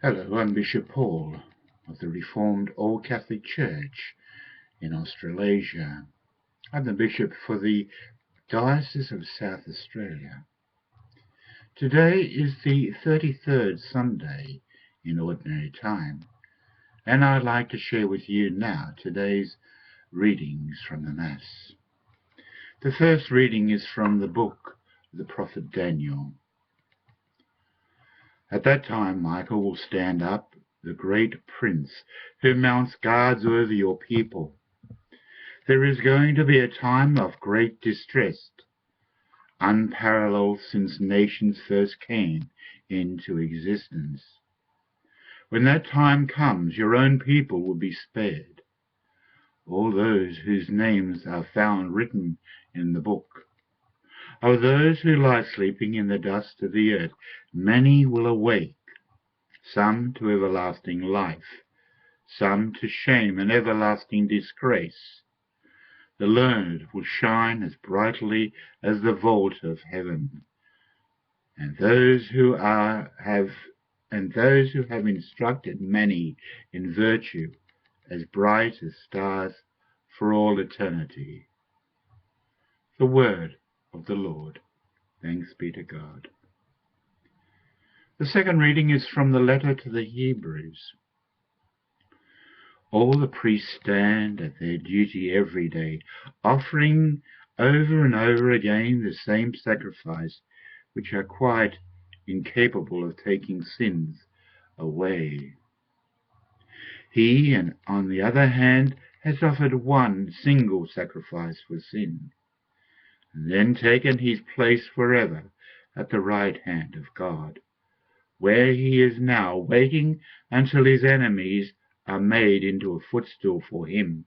Hello, I'm Bishop Paul of the Reformed All Catholic Church in Australasia. I'm the Bishop for the Diocese of South Australia. Today is the 33rd Sunday in Ordinary Time, and I'd like to share with you now today's readings from the Mass. The first reading is from the book of the prophet Daniel. At that time Michael will stand up, the great prince who mounts guards over your people. There is going to be a time of great distress, unparalleled since nations first came into existence. When that time comes, your own people will be spared, all those whose names are found written in the book. Of those who lie sleeping in the dust of the earth, many will awake, some to everlasting life, some to shame and everlasting disgrace. The learned will shine as brightly as the vault of heaven, and those who have instructed many in virtue as bright as stars for all eternity. The word of the Lord. Thanks be to God. The second reading is from the letter to the Hebrews. All the priests stand at their duty every day, offering over and over again the same sacrifice, which are quite incapable of taking sins away. He, on the other hand, has offered one single sacrifice for sin, and then taken his place forever at the right hand of God, where he is now waiting until his enemies are made into a footstool for him.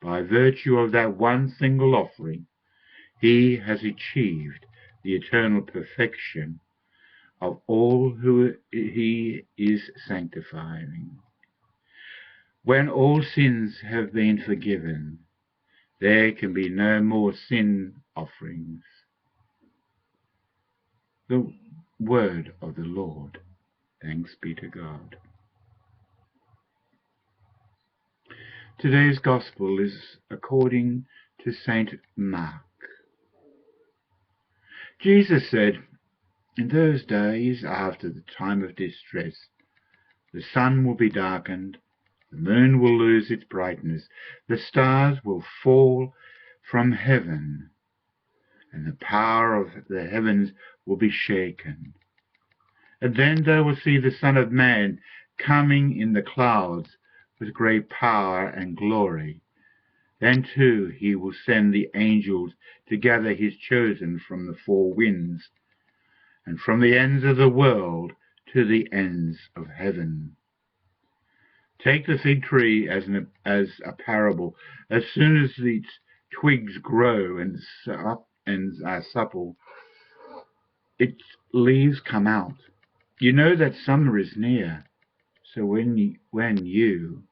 By virtue of that one single offering, he has achieved the eternal perfection of all who he is sanctifying. When all sins have been forgiven, there can be no more sin offerings. The word of the Lord. Thanks be to God. Today's Gospel is according to St. Mark. Jesus said, "In those days after the time of distress, the sun will be darkened, the moon will lose its brightness, the stars will fall from heaven, and the power of the heavens will be shaken. And then they will see the Son of Man coming in the clouds with great power and glory. Then too he will send the angels to gather his chosen from the four winds, and from the ends of the world to the ends of heaven. Take the fig tree as a parable. As soon as its twigs grow and are supple, its leaves come out. You know that summer is near. So with you,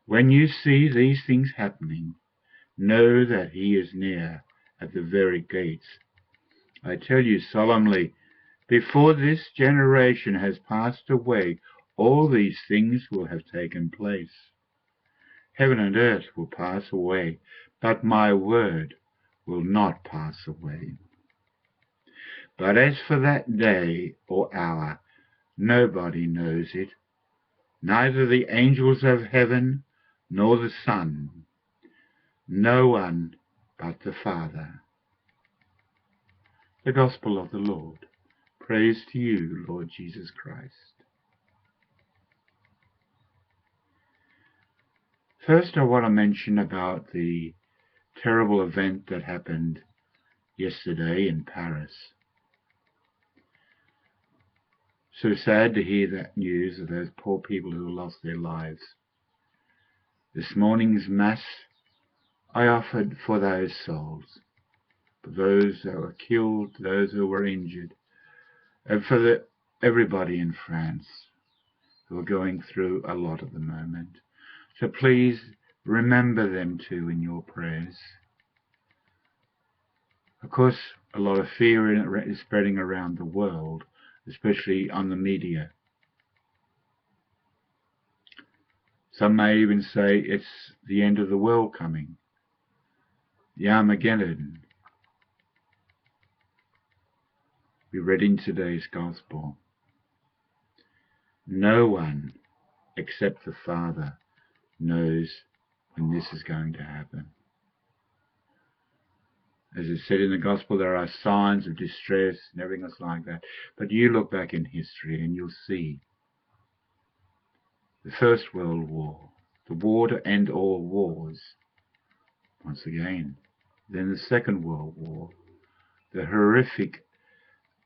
when you see these things happening, know that he is near at the very gates. I tell you solemnly, before this generation has passed away, all these things will have taken place. Heaven and earth will pass away, but my word will not pass away. But as for that day or hour, nobody knows it, neither the angels of heaven nor the Son, no one but the Father." The Gospel of the Lord. Praise to you, Lord Jesus Christ. First, I want to mention about the terrible event that happened yesterday in Paris. So sad to hear that news of those poor people who lost their lives. This morning's Mass I offered for those souls, for those that were killed, those who were injured, and for everybody in France who are going through a lot at the moment. So please remember them too in your prayers. Of course, a lot of fear is spreading around the world, especially on the media. Some may even say it's the end of the world coming, the Armageddon. We read in today's Gospel, no one except the Father knows when this is going to happen. As it said in the Gospel, there are signs of distress and everything else like that. But you look back in history and you'll see the First World War, the war to end all wars, once again. Then the Second World War, the horrific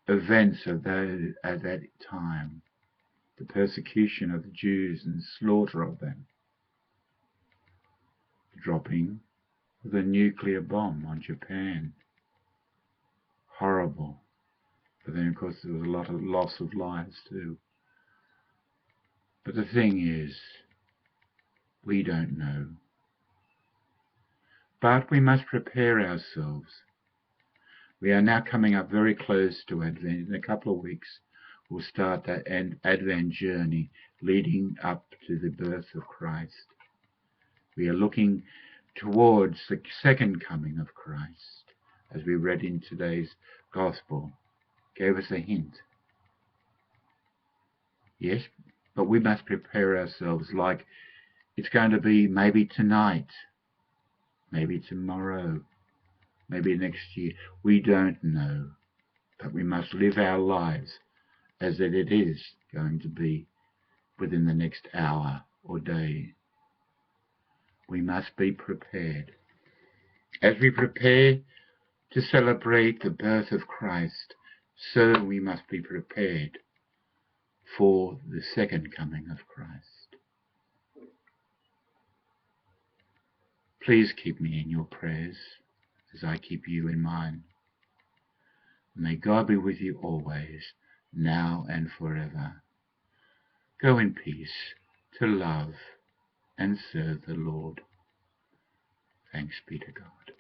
events of that at that time, the persecution of the Jews and slaughter of them, the dropping of the nuclear bomb on Japan. Horrible. But then, of course, there was a lot of loss of lives too. But the thing is, we don't know. But we must prepare ourselves. We are now coming up very close to Advent. In a couple of weeks, we'll start that Advent journey leading up to the birth of Christ. We are looking towards the second coming of Christ, as we read in today's Gospel. Gave us a hint. Yes, but we must prepare ourselves like it's going to be maybe tonight, maybe tomorrow, maybe next year. We don't know, but we must live our lives as that it is going to be within the next hour or day. We must be prepared. As we prepare to celebrate the birth of Christ, so we must be prepared for the second coming of Christ. Please keep me in your prayers as I keep you in mine. May God be with you always, now and forever. Go in peace to love and serve the Lord. Thanks be to God.